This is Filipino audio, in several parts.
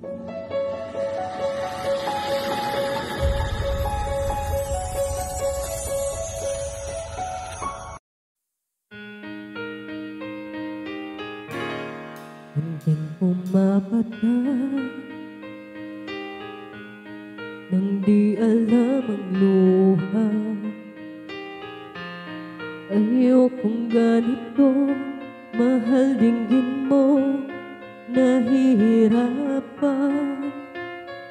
Munting pumapata nang di alam ang luha. Ayokong ganito, mahal dinggin mo. Nahihirapan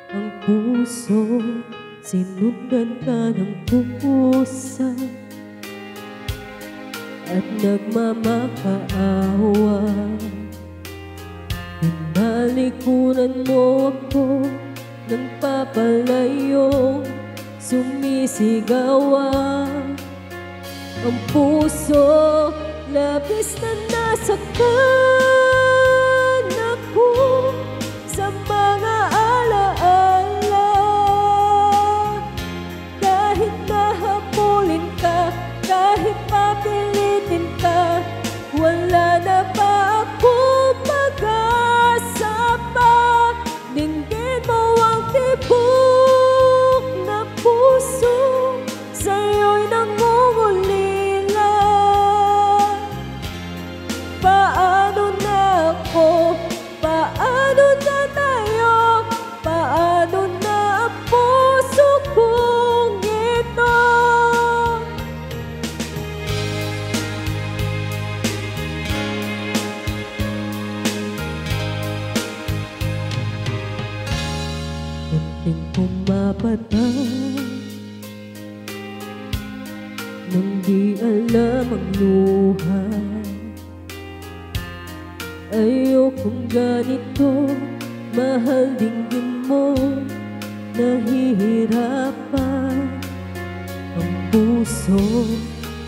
ang puso, sinundan ka ng pusa at nagmamakaawa. Pinalikuran mo ako ng papalayo, sumisigawan ang puso, labis na nasaktan ako sa mga alaala. Kahit nahabulin ka, kahit papilitin ka, wala na pa akong pag-asa pa. Dinggin mo ang tibok na puso, sa'yo'y nangungulila. Paano na ako? Paano na tayo? Paano na ang puso kong ito? Munting pumapata nang di alam ang luha. Ayokong ganito, mahal dinggin mo. Nahihirapan ang puso,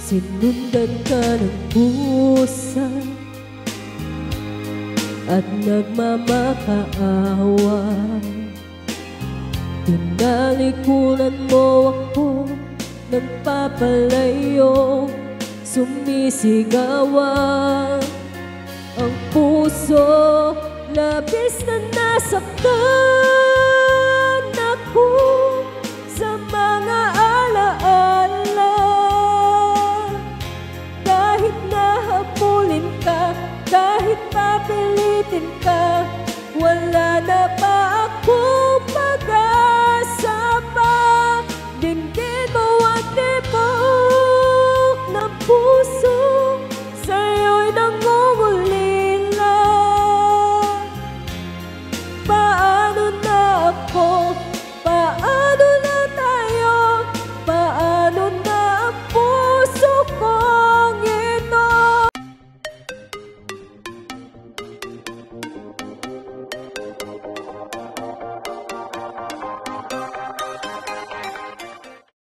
sinundan ka ng pusa at nagmamakaawa. Pinalikuran mo ako ng papalayo, sumisigawan ang puso, labis na nasaktan ako sa mga alaala. Kahit nahabulin ka, kahit papilitin ka, wala na pa